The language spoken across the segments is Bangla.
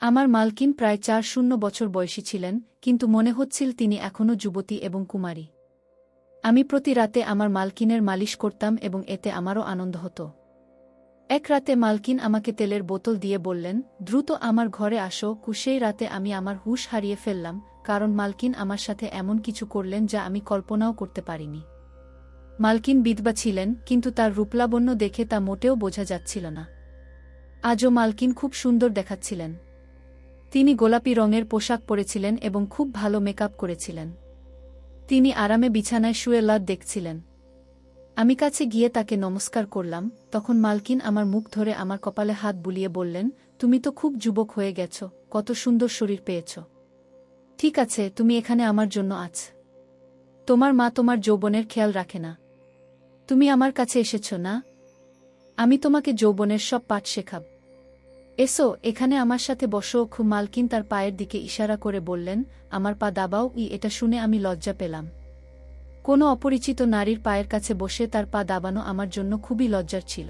আমার মালকিন প্রায় ৪০ বছর বয়সী ছিলেন, কিন্তু মনে হচ্ছিল তিনি এখনও যুবতী এবং কুমারী। আমি প্রতি রাতে আমার মালকিনের মালিশ করতাম এবং এতে আমারও আনন্দ হতো। এক রাতে মালকিন আমাকে তেলের বোতল দিয়ে বললেন, দ্রুত আমার ঘরে আসো। সেই রাতে আমি আমার হুঁশ হারিয়ে ফেললাম, কারণ মালকিন আমার সাথে এমন কিছু করলেন যা আমি কল্পনাও করতে পারিনি। মালকিন বিধবা ছিলেন, কিন্তু তার রূপলাবণ্য দেখে তা মোটেও বোঝা যাচ্ছিল না। আজও মালকিন খুব সুন্দর দেখাচ্ছিলেন। তিনি গোলাপি রঙের পোশাক পরেছিলেন এবং খুব ভালো মেকআপ করেছিলেন। তিনি আরামে বিছানায় শুয়ে লাট দেখছিলেন। আমি কাছে গিয়ে তাকে নমস্কার করলাম। তখন মালকিন আমার মুখ ধরে আমার কপালে হাত বুলিয়ে বললেন, তুমি তো খুব যুবক হয়ে গেছ, কত সুন্দর শরীর পেয়েছ। ঠিক আছে, তুমি এখানে আমার জন্য আছ। তোমার মা তোমার যৌবনের খেয়াল রাখে না। তুমি আমার কাছে এসেছ না? আমি তোমাকে যৌবনের সব পাঠ শেখাব। এসো, এখানে আমার সাথে বসো। মালকিন তার পায়ের দিকে ইশারা করে বললেন, আমার পা দাবাও। এটা শুনে আমি লজ্জা পেলাম। কোনো অপরিচিত নারীর পায়ের কাছে বসে তার পা দাবানো আমার জন্য খুবই লজ্জার ছিল।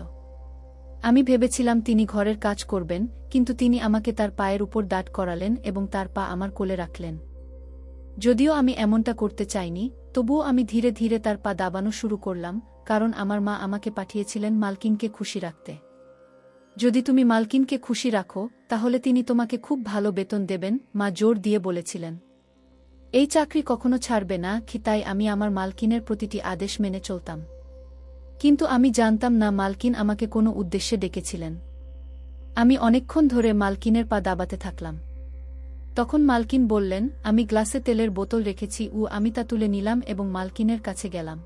আমি ভেবেছিলাম তিনি ঘরের কাজ করবেন, কিন্তু তিনি আমাকে তার পায়ের উপর দাঁড় করালেন এবং তার পা আমার কোলে রাখলেন। যদিও আমি এমনটা করতে চাইনি, তবুও আমি ধীরে ধীরে তার পা দাবানো শুরু করলাম, কারণ আমার মা আমাকে পাঠিয়েছিলেন মালকিনকে খুশি রাখতে। যদি তুমি মালকিনকে খুশি রাখো, তাহলে তিনি তোমাকে খুব ভালো বেতন দেবেন, মা জোর দিয়ে বলেছিলেন। এই চাকরি কখনো ছাড়বে না, তাই আমি আমার মালকিনের প্রতিটি আদেশ মেনে চলতাম। কিন্তু আমি জানতাম না মালকিন আমাকে কোনো উদ্দেশ্যে ডেকেছিলেন। আমি অনেকক্ষণ ধরে মালকিনের পা দাবাতে থাকলাম। তখন মালকিন বললেন, আমি গ্লাসে তেলের বোতল রেখেছি। আমি তা তুলে নিলাম এবং মালকিনের কাছে গেলাম।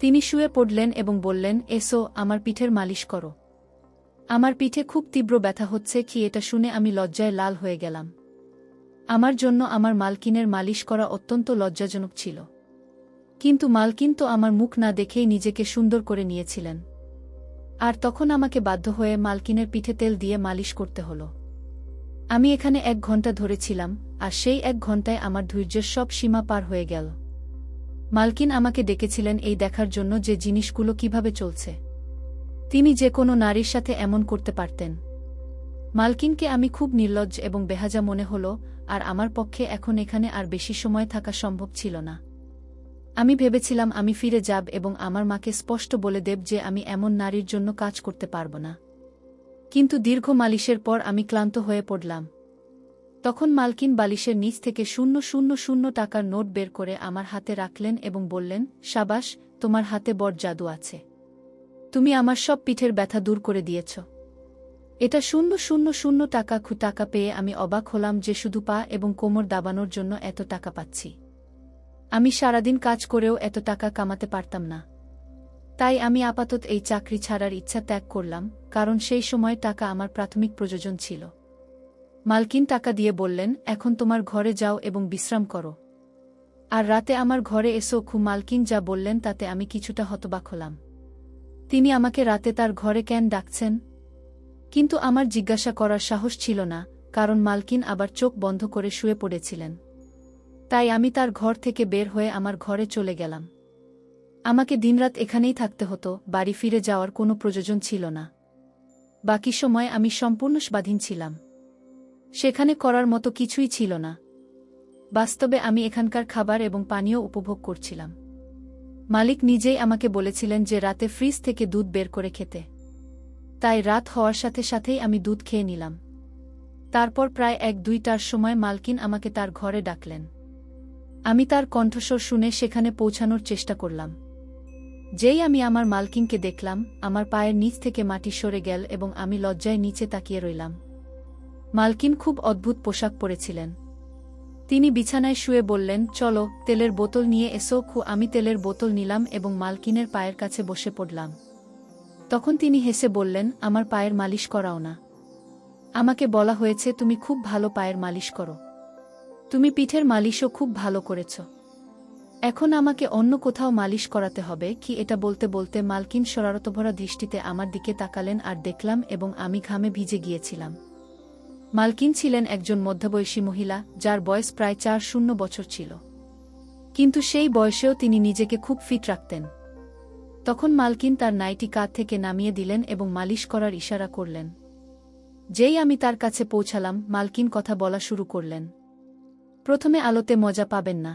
তিনি শুয়ে পড়লেন এবং বললেন, এসো, আমার পিঠের মালিশ করো। আমার পিঠে খুব তীব্র ব্যথা হচ্ছে। এটা শুনে আমি লজ্জায় লাল হয়ে গেলাম। আমার জন্য আমার মালকিনের মালিশ করা অত্যন্ত লজ্জাজনক ছিল। কিন্তু মালকিন তো আমার মুখ না দেখেই নিজেকে সুন্দর করে নিয়েছিলেন। আর তখন আমাকে বাধ্য হয়ে মালকিনের পিঠে তেল দিয়ে মালিশ করতে হলো। আমি এখানে ১ ঘন্টা ধরেছিলাম, আর সেই ১ ঘন্টায় আমার ধৈর্যের সব সীমা পার হয়ে গেল। মালকিন আমাকে ডেকেছিলেন এই দেখার জন্য যে জিনিসগুলো কিভাবে চলছে। তিনি যে কোনো নারীর সাথে এমন করতে পারতেন। মালকিনকে আমি খুব নির্লজ্জ এবং বেহাজা মনে হলো, আর আমার পক্ষে এখন এখানে আর বেশি সময় থাকা সম্ভব ছিল না। আমি ভেবেছিলাম আমি ফিরে যাব এবং আমার মাকে স্পষ্ট বলে দেব যে আমি এমন নারীর জন্য কাজ করতে পারব না। কিন্তু দীর্ঘ মালিশের পর আমি ক্লান্ত হয়ে পড়লাম। তখন মালকিন বালিশের নিচ থেকে ০০০ টাকার নোট বের করে আমার হাতে রাখলেন এবং বললেন, সাবাস, তোমার হাতে বড় জাদু আছে। তুমি আমার সব পিঠের ব্যথা দূর করে দিয়েছ। এটা ০০০ টাকা পেয়ে আমি অবাক হলাম যে শুধু পা এবং কোমর দাবানোর জন্য এত টাকা পাচ্ছি। আমি সারাদিন কাজ করেও এত টাকা কামাতে পারতাম না। তাই আমি আপাতত এই চাকরি ছাড়ার ইচ্ছা ত্যাগ করলাম, কারণ সেই সময় টাকা আমার প্রাথমিক প্রয়োজন ছিল। মালকিন টাকা দিয়ে বললেন, এখন তোমার ঘরে যাও এবং বিশ্রাম করো। আর রাতে আমার ঘরে এসো। মালকিন যা বললেন তাতে আমি কিছুটা হতবাক হলাম। তিনি আমাকে রাতে তার ঘরে কেন ডাকছেন? কিন্তু আমার জিজ্ঞাসা করার সাহস ছিল না, কারণ মালকিন আবার চোখ বন্ধ করে শুয়ে পড়েছিলেন। তাই আমি তার ঘর থেকে বের হয়ে আমার ঘরে চলে গেলাম। আমাকে দিনরাত এখানেই থাকতে হতো, বাড়ি ফিরে যাওয়ার কোনো প্রয়োজন ছিল না। বাকি সময় আমি সম্পূর্ণ স্বাধীন ছিলাম। সেখানে করার মতো কিছুই ছিল না। বাস্তবে আমি এখানকার খাবার এবং পানীয় উপভোগ করছিলাম। মালিক নিজেই আমাকে বলেছিলেন যে রাতে ফ্রিজ থেকে দুধ বের করে খেতে। তাই রাত হওয়ার সাথে সাথেই আমি দুধ খেয়ে নিলাম। তারপর প্রায় ১-২টার সময় মালকিন আমাকে তার ঘরে ডাকলেন। আমি তার কণ্ঠস্বর শুনে সেখানে পৌঁছানোর চেষ্টা করলাম। যেই আমি আমার মালকিনকে দেখলাম, আমার পায়ের নিচ থেকে মাটি সরে গেল এবং আমি লজ্জায় নিচে তাকিয়ে রইলাম। মালকিন খুব অদ্ভুত পোশাক পরেছিলেন। তিনি বিছানায় শুয়ে বললেন, চলো, তেলের বোতল নিয়ে এসো। আমি তেলের বোতল নিলাম এবং মালকিনের পায়ের কাছে বসে পড়লাম। তখন তিনি হেসে বললেন, আমার পায়ের মালিশ করাও না? আমাকে বলা হয়েছে তুমি খুব ভালো পায়ের মালিশ করো। তুমি পিঠের মালিশও খুব ভালো করেছ। এখন আমাকে অন্য কোথাও মালিশ করাতে হবে কি? এটা বলতে বলতে মালকিন শরারতভরা দৃষ্টিতে আমার দিকে তাকালেন আর দেখলাম এবং আমি ঘামে ভিজে গিয়েছিলাম। মালকিন ছিলেন একজন মধ্যবয়সী মহিলা, যার বয়স প্রায় ৪০ বছর ছিল। কিন্তু সেই বয়সেও তিনি নিজেকে খুব ফিট রাখতেন। তখন মালকিন তার নাইটি কাঁধ থেকে নামিয়ে দিলেন এবং মালিশ করার ইশারা করলেন। যেই আমি তার কাছে পৌঁছালাম, মালকিন কথা বলা শুরু করলেন। প্রথমে আলোতে মজা পাবেন না।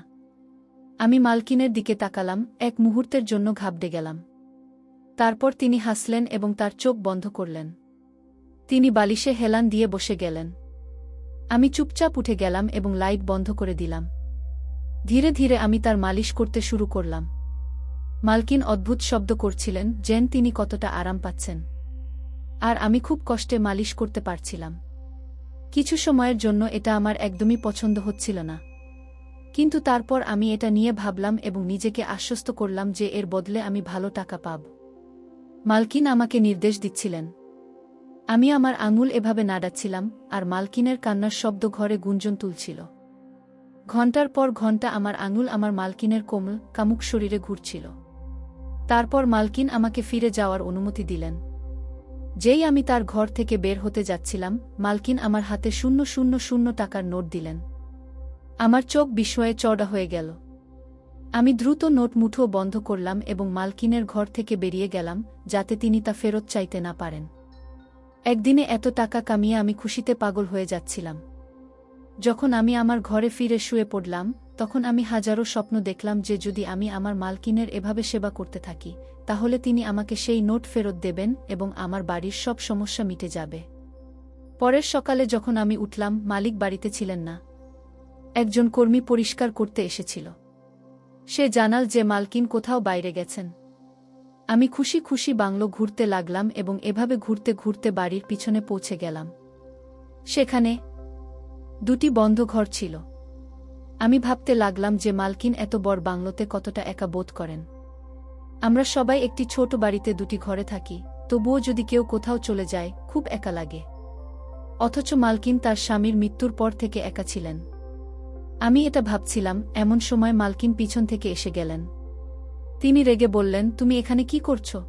আমি মালকিনের দিকে তাকালাম, এক মুহূর্তের জন্য ঘাবড়ে গেলাম। তারপর তিনি হাসলেন এবং তার চোখ বন্ধ করলেন। তিনি বালিশে হেলান দিয়ে বসে গেলেন। আমি চুপচাপ উঠে গেলাম এবং লাইট বন্ধ করে দিলাম। ধীরে ধীরে আমি তার মালিশ করতে শুরু করলাম। মালকিন অদ্ভুত শব্দ করছিলেন, যেন তিনি কতটা আরাম পাচ্ছেন। আর আমি খুব কষ্টে মালিশ করতে পারছিলাম। কিছু সময়ের জন্য এটা আমার একদমই পছন্দ হচ্ছিল না। কিন্তু তারপর আমি এটা নিয়ে ভাবলাম এবং নিজেকে আশ্বস্ত করলাম যে এর বদলে আমি ভালো টাকা পাব। মালকিন আমাকে নির্দেশ দিচ্ছিলেন। আমি আমার আঙুল এভাবে নাড়াচ্ছিলাম, আর মালকিনের কান্নার শব্দ ঘরে গুঞ্জন তুলছিল। ঘণ্টার পর ঘণ্টা আমার আঙুল আমার মালকিনের কোমল, কামুক শরীরে ঘুরছিল। তারপর মালকিন আমাকে ফিরে যাওয়ার অনুমতি দিলেন। যেই আমি তার ঘর থেকে বের হতে যাচ্ছিলাম, মালকিন আমার হাতে 000 টাকার নোট দিলেন। আমার চোখ বিস্ময়ে চওড়া হয়ে গেল। আমি দ্রুত নোট মুঠো বন্ধ করলাম এবং মালকিনের ঘর থেকে বেরিয়ে গেলাম, যাতে তিনি তা ফেরত চাইতে না পারেন। একদিনে এত টাকা কামিয়ে আমি খুশিতে পাগল হয়ে যাচ্ছিলাম। যখন আমি আমার ঘরে ফিরে শুয়ে পড়লাম, তখন আমি হাজারো স্বপ্ন দেখলাম যে যদি আমি আমার মালকিনের এভাবে সেবা করতে থাকি, তাহলে তিনি আমাকে সেই নোট ফেরত দেবেন এবং আমার বাড়ির সব সমস্যা মিটে যাবে। পরের সকালে যখন আমি উঠলাম, মালিক বাড়িতে ছিলেন না। একজন কর্মী পরিষ্কার করতে এসেছিল। সে জানাল যে মালকিন কোথাও বাইরে গেছেন। আমি খুশি খুশি বাংলো ঘুরতে লাগলাম এবং এভাবে ঘুরতে ঘুরতে বাড়ির পিছনে পৌঁছে গেলাম। সেখানে 2টি বন্ধ ঘর ছিল। আমি ভাবতে লাগলাম যে মালকিন এত বড় বাংলোতে কতটা একা বোধ করেন। আমরা সবাই একটি ছোট বাড়িতে 2টি ঘরে থাকি, তবুও যদি কেউ কোথাও চলে যায়, খুব একা লাগে। অথচ মালকিন তার স্বামীর মৃত্যুর পর থেকে একা ছিলেন। আমি এটা ভাবছিলাম, এমন সময় মালকিন পিছন থেকে এসে গেলেন। তিনি রেগে বললেন, তুমি এখানে কি করছো?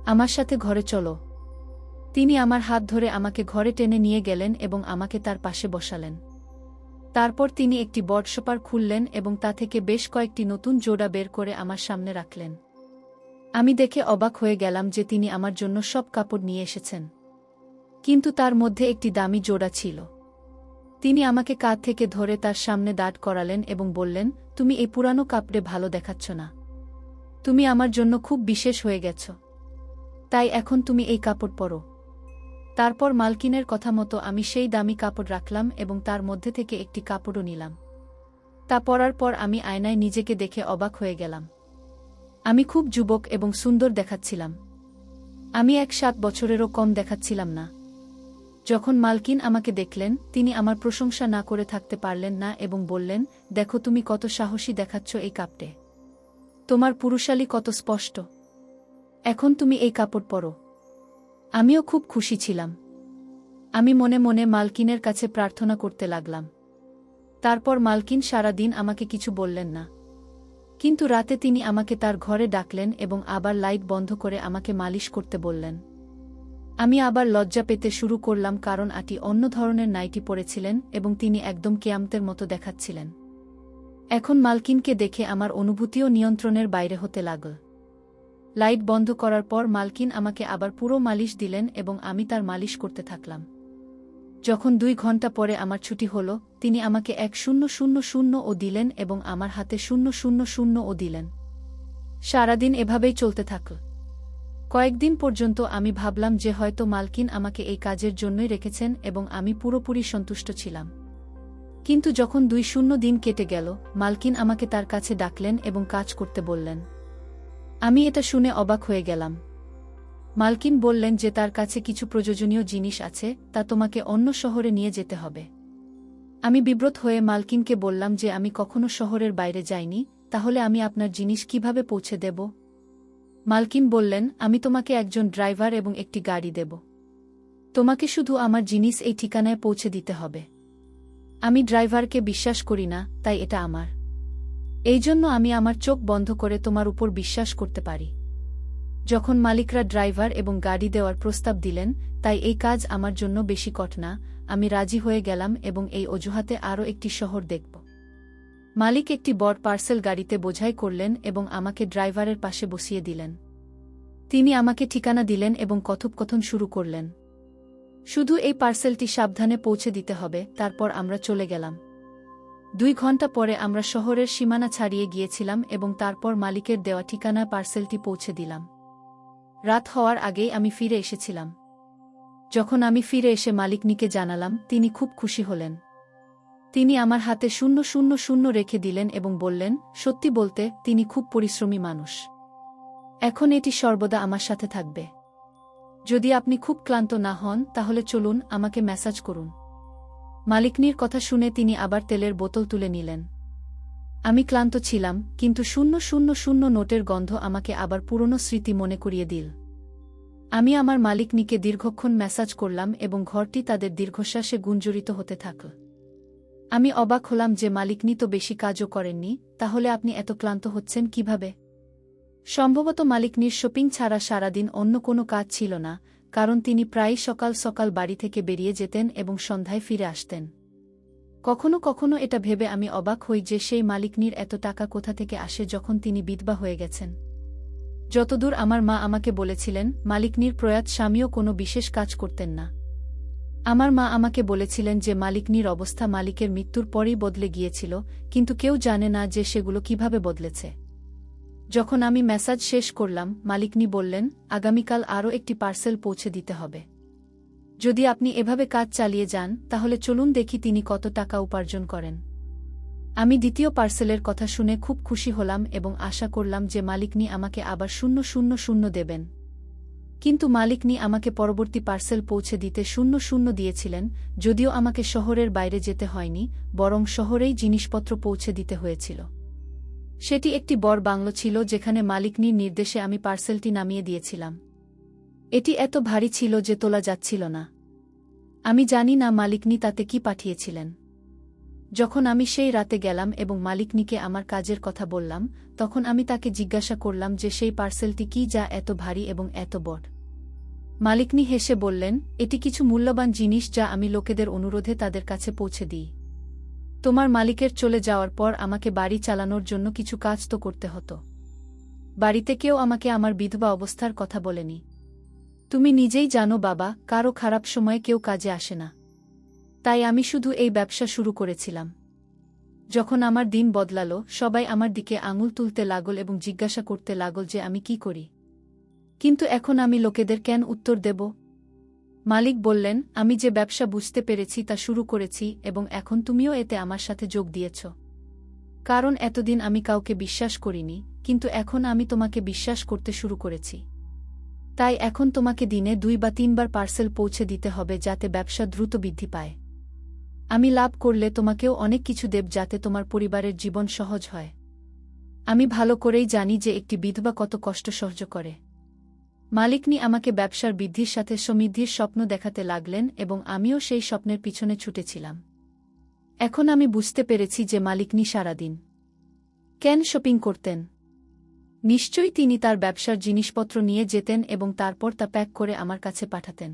আমার সাথে ঘরে চলো। তিনি আমার হাত ধরে আমাকে ঘরে টেনে নিয়ে গেলেন এবং আমাকে তার পাশে বসালেন। তারপর তিনি একটি বডশপার খুললেন এবং তা থেকে বেশ কয়েকটি নতুন জোড়া বের করে আমার সামনে রাখলেন। আমি দেখে অবাক হয়ে গেলাম যে তিনি আমার জন্য সব কাপড় নিয়ে এসেছেন। কিন্তু তার মধ্যে একটি দামি জোড়া ছিল। তিনি আমাকে কাঁধ থেকে ধরে তার সামনে দাঁড় করালেন এবং বললেন, তুমি এই পুরানো কাপড়ে ভালো দেখাচ্ছ না। তুমি আমার জন্য খুব বিশেষ হয়ে গেছ। তাই এখন তুমি এই কাপড় পরো। তারপর মালকিনের কথা মতো আমি সেই দামি কাপড় রাখলাম এবং তার মধ্যে থেকে একটি কাপড়ও নিলাম। তা পরার পর আমি আয়নায় নিজেকে দেখে অবাক হয়ে গেলাম। আমি খুব যুবক এবং সুন্দর দেখাচ্ছিলাম। আমি 7 বছরেরও কম দেখাচ্ছিলাম না। যখন মালকিন আমাকে দেখলেন, তিনি আমার প্রশংসা না করে থাকতে পারলেন না এবং বললেন, দেখো তুমি কত সাহসী দেখাচ্ছ এই কাপড়ে। তোমার পুরুষালী কত স্পষ্ট। এখন তুমি এই কাপড় পরো। আমিও খুব খুশি ছিলাম। আমি মনে মনে মালকিনের কাছে প্রার্থনা করতে লাগলাম। তারপর মালকিন সারা দিন আমাকে কিছু বললেন না। কিন্তু রাতে তিনি আমাকে তার ঘরে ডাকলেন এবং আবার লাইট বন্ধ করে আমাকে মালিশ করতে বললেন। আমি আবার লজ্জা পেতে শুরু করলাম, কারণ আটি অন্য ধরনের নাইটি পরেছিলেন এবং তিনি একদম কেয়ামতের মতো দেখাচ্ছিলেন। এখন মালকিনকে দেখে আমার অনুভূতিও নিয়ন্ত্রণের বাইরে হতে লাগল। লাইট বন্ধ করার পর মালকিন আমাকে আবার পুরো মালিশ দিলেন এবং আমি তার মালিশ করতে থাকলাম। যখন 2 ঘন্টা পরে আমার ছুটি হল, তিনি আমাকে 1000 ও দিলেন এবং আমার হাতে 000 ও দিলেন। সারাদিন এভাবেই চলতে থাকল। কয়েকদিন পর্যন্ত আমি ভাবলাম যে হয়তো মালকিন আমাকে এই কাজের জন্যই রেখেছেন এবং আমি পুরোপুরি সন্তুষ্ট ছিলাম। কিন্তু যখন 20 দিন কেটে গেল, মালকিন আমাকে তার কাছে ডাকলেন এবং কাজ করতে বললেন। আমি এটা শুনে অবাক হয়ে গেলাম। মালকিন বললেন যে তার কাছে কিছু প্রয়োজনীয় জিনিস আছে, তা তোমাকে অন্য শহরে নিয়ে যেতে হবে। আমি বিব্রত হয়ে মালকিনকে বললাম যে আমি কখনো শহরের বাইরে যাইনি, তাহলে আমি আপনার জিনিস কিভাবে পৌঁছে দেব? মালকিন বললেন, আমি তোমাকে একজন ড্রাইভার এবং একটি গাড়ি দেব। তোমাকে শুধু আমার জিনিস এই ঠিকানায় পৌঁছে দিতে হবে। আমি ড্রাইভারকে বিশ্বাস করি না, তাই এটা আমার। এই জন্য আমি আমার চোখ বন্ধ করে তোমার উপর বিশ্বাস করতে পারি। যখন মালিকরা ড্রাইভার এবং গাড়ি দেওয়ার প্রস্তাব দিলেন, তাই এই কাজ আমার জন্য বেশি কঠিন না। আমি রাজি হয়ে গেলাম এবং এই অজুহাতে আরও একটি শহর দেখব। মালিক একটি বড় পার্সেল গাড়িতে বোঝাই করলেন এবং আমাকে ড্রাইভারের পাশে বসিয়ে দিলেন। তিনি আমাকে ঠিকানা দিলেন এবং কথোপকথন শুরু করলেন। শুধু এই পার্সেলটি সাবধানে পৌঁছে দিতে হবে। তারপর আমরা চলে গেলাম। 2 ঘন্টা পরে আমরা শহরের সীমানা ছাড়িয়ে গিয়েছিলাম এবং তারপর মালিকের দেওয়া ঠিকানায় পার্সেলটি পৌঁছে দিলাম। রাত হওয়ার আগেই আমি ফিরে এসেছিলাম। যখন আমি ফিরে এসে মালিকনিকে জানালাম, তিনি খুব খুশি হলেন। তিনি আমার হাতে 000 রেখে দিলেন এবং বললেন, সত্যি বলতে তিনি খুব পরিশ্রমী মানুষ। এখন এটি সর্বদা আমার সাথে থাকবে। যদি আপনি খুব ক্লান্ত না হন তাহলে চলুন, আমাকে ম্যাসাজ করুন। মালিকনির কথা শুনে তিনি আবার তেলের বোতল তুলে নিলেন। আমি ক্লান্ত ছিলাম, কিন্তু 000 নোটের গন্ধ আমাকে আবার পুরনো স্মৃতি মনে করিয়ে দিল। আমি আমার মালিকনিকে দীর্ঘক্ষণ ম্যাসাজ করলাম এবং ঘরটি তাদের দীর্ঘশ্বাসে গুঞ্জরিত হতে থাকল। আমি অবাক হলাম যে মালিকনি তো বেশি কাজও করেননি, তাহলে আপনি এত ক্লান্ত হচ্ছেন কিভাবে? সম্ভবত মালিকনির শপিং ছাড়া সারাদিন অন্য কোনো কাজ ছিল না, কারণ তিনি প্রায়ই সকাল সকাল বাড়ি থেকে বেরিয়ে যেতেন এবং সন্ধ্যায় ফিরে আসতেন। কখনো কখনো এটা ভেবে আমি অবাক হই যে সেই মালিকনির এত টাকা কোথা থেকে আসে যখন তিনি বিধবা হয়ে গেছেন। যতদূর আমার মা আমাকে বলেছিলেন, মালিকনির প্রয়াত স্বামীও কোনো বিশেষ কাজ করতেন না। আমার মা আমাকে বলেছিলেন যে মালিকনির অবস্থা মালিকের মৃত্যুর পরেই বদলে গিয়েছিল, কিন্তু কেউ জানে না যে সেগুলো কিভাবে বদলেছে। যখন আমি মেসাজ শেষ করলাম, মালিকনি বললেন, আগামীকাল আরও একটি পার্সেল পৌঁছে দিতে হবে। যদি আপনি এভাবে কাজ চালিয়ে যান তাহলে চলুন দেখি তিনি কত টাকা উপার্জন করেন। আমি দ্বিতীয় পার্সেলের কথা শুনে খুব খুশি হলাম এবং আশা করলাম যে মালিকনি আমাকে আবার 000 দেবেন। কিন্তু মালিকনি আমাকে পরবর্তী পার্সেল পৌঁছে দিতে 00 দিয়েছিলেন, যদিও আমাকে শহরের বাইরে যেতে হয়নি, বরং শহরেই জিনিসপত্র পৌঁছে দিতে হয়েছিল। সেটি একটি বড় বাংলো ছিল যেখানে মালিকনির নির্দেশে আমি পার্সেলটি নামিয়ে দিয়েছিলাম। এটি এত ভারী ছিল যে তোলা যাচ্ছিল না। আমি জানি না মালিকনি তাতে কি পাঠিয়েছিলেন। যখন আমি সেই রাতে গেলাম এবং মালিকনিকে আমার কাজের কথা বললাম, তখন আমি তাকে জিজ্ঞাসা করলাম যে সেই পার্সেলটি কি যা এত ভারী এবং এত বড়। মালিকনি হেসে বললেন, এটি কিছু মূল্যবান জিনিস যা আমি লোকেদের অনুরোধে তাদের কাছে পৌঁছে দিই। তোমার মালিকের চলে যাওয়ার পর আমাকে বাড়ি চালানোর জন্য কিছু কাজ তো করতে হতো। বাড়িতে কেউ আমাকে আমার বিধবা অবস্থার কথা বলেনি। তুমি নিজেই জানো বাবা, কারো খারাপ সময়ে কেউ কাজে আসে না। তাই আমি শুধু এই ব্যবসা শুরু করেছিলাম। যখন আমার দিন বদলালো, সবাই আমার দিকে আঙুল তুলতে লাগল এবং জিজ্ঞাসা করতে লাগল যে আমি কি করি। কিন্তু এখন আমি লোকেদের কেন উত্তর দেব? মালিক বললেন, আমি যে ব্যবসা বুঝতে পেরেছি তা শুরু করেছি এবং এখন তুমিও এতে আমার সাথে যোগ দিয়েছ। কারণ এতদিন আমি কাউকে বিশ্বাস করিনি, কিন্তু এখন আমি তোমাকে বিশ্বাস করতে শুরু করেছি। তাই এখন তোমাকে দিনে 2 বা 3 বার পার্সেল পৌঁছে দিতে হবে যাতে ব্যবসা দ্রুত বৃদ্ধি পায়। আমি লাভ করলে তোমাকেও অনেক কিছু দেব যাতে তোমার পরিবারের জীবন সহজ হয়। আমি ভালো করেই জানি যে একটি বিধবা কত কষ্ট সহ্য করে। মালিকনি আমাকে ব্যবসার বৃদ্ধির সাথে সমৃদ্ধির স্বপ্ন দেখাতে লাগলেন এবং আমিও সেই স্বপ্নের পিছনে ছুটেছিলাম। এখন আমি বুঝতে পেরেছি যে মালিকনি সারাদিন কেন শপিং করতেন। নিশ্চয়ই তিনি তার ব্যবসার জিনিসপত্র নিয়ে যেতেন এবং তারপর তা প্যাক করে আমার কাছে পাঠাতেন।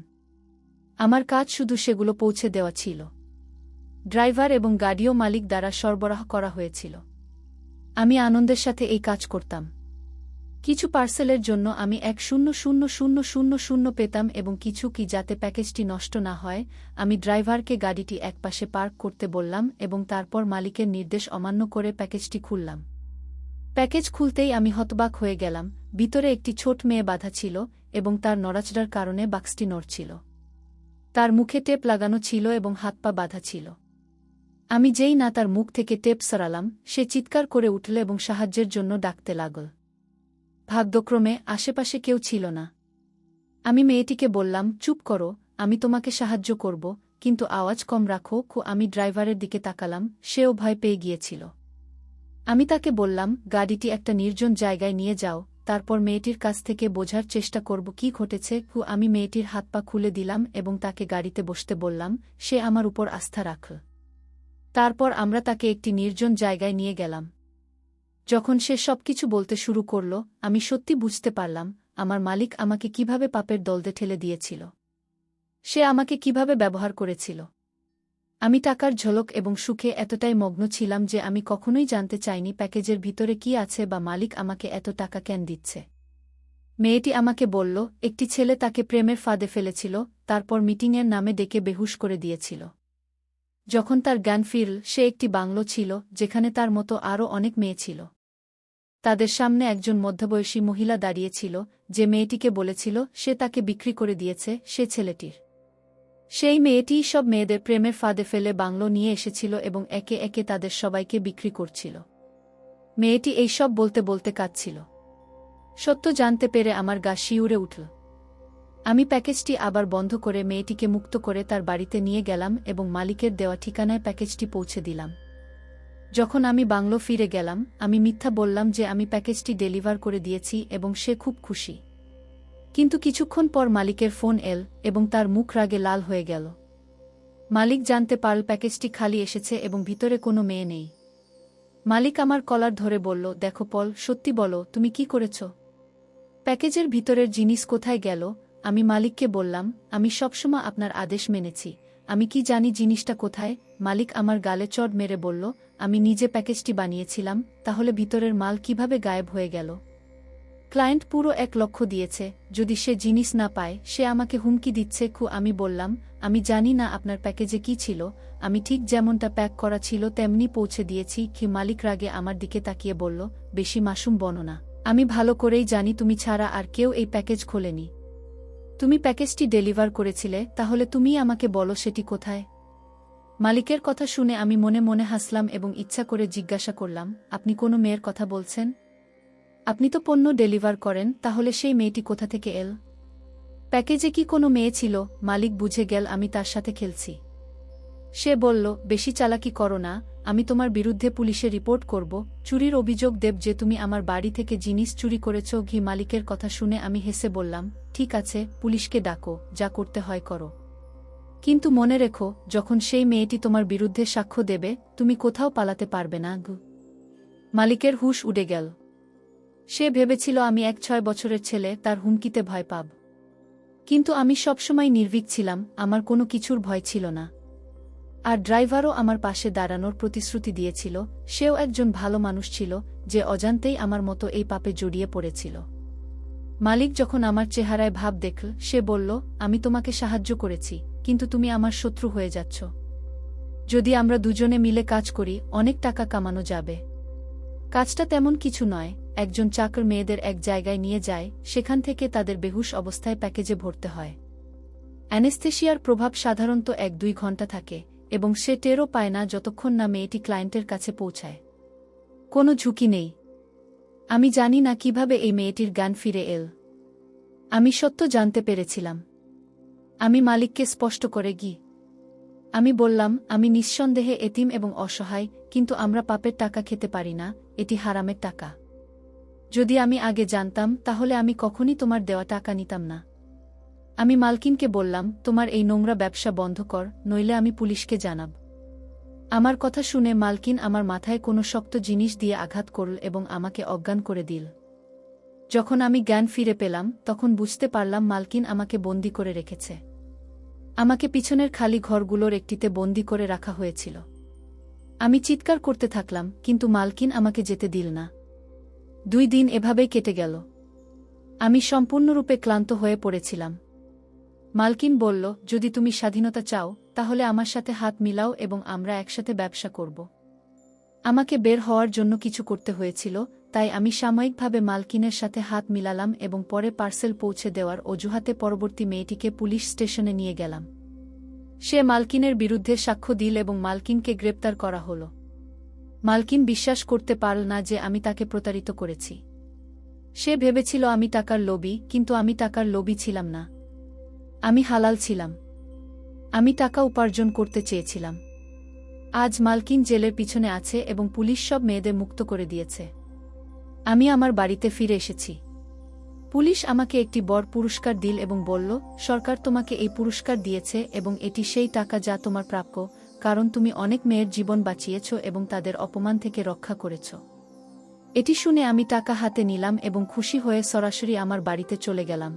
আমার কাজ শুধু সেগুলো পৌঁছে দেওয়া ছিল। ড্রাইভার এবং গাড়িও মালিক দ্বারা সরবরাহ করা হয়েছিল। আমি আনন্দের সাথে এই কাজ করতাম। কিছু পার্সেলের জন্য আমি 100,000 পেতাম এবং কিছু কি যাতে প্যাকেজটি নষ্ট না হয়, আমি ড্রাইভারকে গাড়িটি একপাশে পার্ক করতে বললাম এবং তারপর মালিকের নির্দেশ অমান্য করে প্যাকেজটি খুললাম। প্যাকেজ খুলতেই আমি হতবাক হয়ে গেলাম। ভিতরে একটি ছোট মেয়ে বাঁধা ছিল এবং তার নড়াচড়ার কারণে বাক্সটি নড়ছিল। তার মুখে টেপ লাগানো ছিল এবং হাত পা বাঁধা ছিল। আমি যেই না তার মুখ থেকে টেপ সরালাম, সে চিৎকার করে উঠল এবং সাহায্যের জন্য ডাকতে লাগল। ভাগ্যক্রমে আশেপাশে কেউ ছিল না। আমি মেয়েটিকে বললাম, চুপ করো, আমি তোমাকে সাহায্য করব, কিন্তু আওয়াজ কম রাখো। আমি ড্রাইভারের দিকে তাকালাম, সেও ভয় পেয়ে গিয়েছিল। আমি তাকে বললাম, গাড়িটি একটা নির্জন জায়গায় নিয়ে যাও, তারপর মেয়েটির কাছ থেকে বোঝার চেষ্টা করব কি ঘটেছে। আমি মেয়েটির হাত পা খুলে দিলাম এবং তাকে গাড়িতে বসতে বললাম। সে আমার উপর আস্থা রাখল। তারপর আমরা তাকে একটি নির্জন জায়গায় নিয়ে গেলাম। যখন সে সবকিছু বলতে শুরু করল, আমি সত্যি বুঝতে পারলাম আমার মালিক আমাকে কিভাবে পাপের দলদে ঠেলে দিয়েছিল। সে আমাকে কিভাবে ব্যবহার করেছিল। আমি টাকার ঝলক এবং সুখে এতটাই মগ্ন ছিলাম যে আমি কখনোই জানতে চাইনি প্যাকেজের ভিতরে কি আছে বা মালিক আমাকে এত টাকা কেন দিচ্ছে। মেয়েটি আমাকে বলল, একটি ছেলে তাকে প্রেমের ফাঁদে ফেলেছিল, তারপর মিটিংয়ের নামে ডেকে বেহুশ করে দিয়েছিল। যখন তার জ্ঞান ফিরল, সে একটি বাংলো ছিল, যেখানে তার মতো আরও অনেক মেয়ে ছিল। তাদের সামনে একজন মধ্যবয়সী মহিলা দাঁড়িয়েছিল, যে মেয়েটিকে বলেছিল সে তাকে বিক্রি করে দিয়েছে, সে ছেলেটির। সেই মেয়েটিই সব মেয়েদের প্রেমের ফাঁদে ফেলে বাংলো নিয়ে এসেছিল এবং একে একে তাদের সবাইকে বিক্রি করছিল। মেয়েটি এইসব বলতে বলতে কাঁদছিল। সত্য জানতে পেরে আমার গা শিউরে উঠল। আমি প্যাকেজটি আবার বন্ধ করে মেয়েটিকে মুক্ত করে তার বাড়িতে নিয়ে গেলাম এবং মালিকের দেওয়া ঠিকানায় প্যাকেজটি পৌঁছে দিলাম। যখন আমি বাংলো ফিরে গেলাম, আমি মিথ্যা বললাম যে আমি প্যাকেজটি ডেলিভার করে দিয়েছি এবং সে খুব খুশি। কিন্তু কিছুক্ষণ পর মালিকের ফোন এল এবং তার মুখ রাগে লাল হয়ে গেল। মালিক জানতে পারল প্যাকেজটি খালি এসেছে এবং ভিতরে কোনো মেয়ে নেই। মালিক আমার কলার ধরে বলল, দেখো পল, সত্যি বলো, তুমি কি করেছ? প্যাকেজের ভিতরের জিনিস কোথায় গেল? আমি মালিককে বললাম, আমি সবসময় আপনার আদেশ মেনেছি, আমি কি জানি জিনিসটা কোথায়? মালিক আমার গালে চড় মেরে বলল, আমি নিজে প্যাকেজটি বানিয়েছিলাম, তাহলে ভিতরের মাল কিভাবে গায়েব হয়ে গেল? ক্লায়েন্ট পুরো 1 লক্ষ দিয়েছে, যদি সে জিনিস না পায়, সে আমাকে হুমকি দিচ্ছে। আমি বললাম, আমি জানি না আপনার প্যাকেজে কি ছিল, আমি ঠিক যেমনটা প্যাক করা ছিল তেমনি পৌঁছে দিয়েছি। মালিক রাগে আমার দিকে তাকিয়ে বলল, বেশি মাসুম বনো না, আমি ভালো করেই জানি তুমি ছাড়া আর কেউ এই প্যাকেজ খোলেনি। তুমি প্যাকেজটি ডেলিভার করেছিলে, তাহলে তুমিই আমাকে বলো সেটি কোথায়? মালিকের কথা শুনে আমি মনে মনে হাসলাম এবং ইচ্ছা করে জিজ্ঞাসা করলাম, আপনি কোনো মেয়ের কথা বলছেন? আপনি তো পণ্য ডেলিভার করেন, তাহলে সেই মেয়েটি কোথা থেকে এল? প্যাকেজে কি কোনো মেয়ে ছিল? মালিক বুঝে গেল আমি তার সাথে খেলছি। সে বলল, বেশি চালাকি করো না, আমি তোমার বিরুদ্ধে পুলিশে রিপোর্ট করব, চুরির অভিযোগ দেব যে তুমি আমার বাড়ি থেকে জিনিস চুরি করেছ। মালিকের কথা শুনে আমি হেসে বললাম, ঠিক আছে, পুলিশকে ডাকো, যা করতে হয় করো। কিন্তু মনে রেখো, যখন সেই মেয়েটি তোমার বিরুদ্ধে সাক্ষ্য দেবে, তুমি কোথাও পালাতে পারবে না। মালিকের হুঁশ উড়ে গেল। সে ভেবেছিল আমি 6 বছরের ছেলে, তার হুমকিতে ভয় পাব। কিন্তু আমি সবসময় নির্ভীক ছিলাম, আমার কোনো কিছুর ভয় ছিল না। আর ড্রাইভারও আমার পাশে দাঁড়ানোর প্রতিশ্রুতি দিয়েছিল, সেও একজন ভালো মানুষ ছিল, যে অজান্তেই আমার মতো এই পাপে জড়িয়ে পড়েছিল। মালিক যখন আমার চেহারায় ভাব দেখল, সে বলল, আমি তোমাকে সাহায্য করেছি, কিন্তু তুমি আমার শত্রু হয়ে যাচ্ছ। যদি আমরা দুজনে মিলে কাজ করি, অনেক টাকা কামানো যাবে। কাজটা তেমন কিছু নয়, একজন চাকর মেয়েদের এক জায়গায় নিয়ে যায়, সেখান থেকে তাদের বেহুশ অবস্থায় প্যাকেজে ভরতে হয়। অ্যানেস্থেশিয়ার প্রভাব সাধারণত 1-2 ঘন্টা থাকে, এবং সে টেরও পায় না যতক্ষণ না মেয়েটি ক্লায়েন্টের কাছে পৌঁছায়। কোনো ঝুঁকি নেই। আমি জানি না কিভাবে এই মেয়েটির জ্ঞান ফিরে এল। আমি সত্য জানতে পেরেছিলাম। আমি মালিককে স্পষ্ট করে আমি বললাম, আমি নিঃসন্দেহে এতিম এবং অসহায়, কিন্তু আমরা পাপের টাকা খেতে পারি না, এটি হারামের টাকা। যদি আমি আগে জানতাম, তাহলে আমি কখনই তোমার দেওয়া টাকা নিতাম না। আমি মালকিনকে বললাম, তোমার এই নোংরা ব্যবসা বন্ধ কর, নইলে আমি পুলিশকে জানাব। আমার কথা শুনে মালকিন আমার মাথায় কোনো শক্ত জিনিস দিয়ে আঘাত করল এবং আমাকে অজ্ঞান করে দিল। যখন আমি জ্ঞান ফিরে পেলাম, তখন বুঝতে পারলাম মালকিন আমাকে বন্দি করে রেখেছে। আমাকে পিছনের খালি ঘরগুলোর একটিতে বন্দি করে রাখা হয়েছিল। আমি চিৎকার করতে থাকলাম, কিন্তু মালকিন আমাকে যেতে দিল না। 2 দিন এভাবেই কেটে গেল। আমি সম্পূর্ণরূপে ক্লান্ত হয়ে পড়েছিলাম। মালকিন বলল, যদি তুমি স্বাধীনতা চাও, তাহলে আমার সাথে হাত মিলাও এবং আমরা একসাথে ব্যবসা করব। আমাকে বের হওয়ার জন্য কিছু করতে হয়েছিল, তাই আমি সাময়িকভাবে মালকিনের সাথে হাত মিলালাম এবং পরে পার্সেল পৌঁছে দেওয়ার অজুহাতে পরবর্তী মেয়েটিকে পুলিশ স্টেশনে নিয়ে গেলাম। সে মালকিনের বিরুদ্ধে সাক্ষ্য দিল এবং মালকিনকে গ্রেপ্তার করা হল। মালকিন বিশ্বাস করতে পারল না যে আমি তাকে প্রতারিত করেছি। সে ভেবেছিল আমি টাকার লোভী, কিন্তু আমি টাকার লোভী ছিলাম না। আমি হালাল ছিলাম। আমি টাকা উপার্জন করতে চেয়েছিলাম। আজ মালকিন জেলের পিছনে আছে এবং পুলিশ সব মেয়েদের মুক্ত করে দিয়েছে। আমি আমার বাড়িতে ফিরে এসেছি। পুলিশ আমাকে একটি বড় পুরস্কার দিল এবং বলল, সরকার তোমাকে এই পুরস্কার দিয়েছে এবং এটি সেই টাকা যা তোমার প্রাপ্য, কারণ তুমি অনেক মেয়ের জীবন বাঁচিয়েছ এবং তাদের অপমান থেকে রক্ষা করেছ। এটি শুনে আমি টাকা হাতে নিলাম এবং খুশি হয়ে সরাসরি আমার বাড়িতে চলে গেলাম।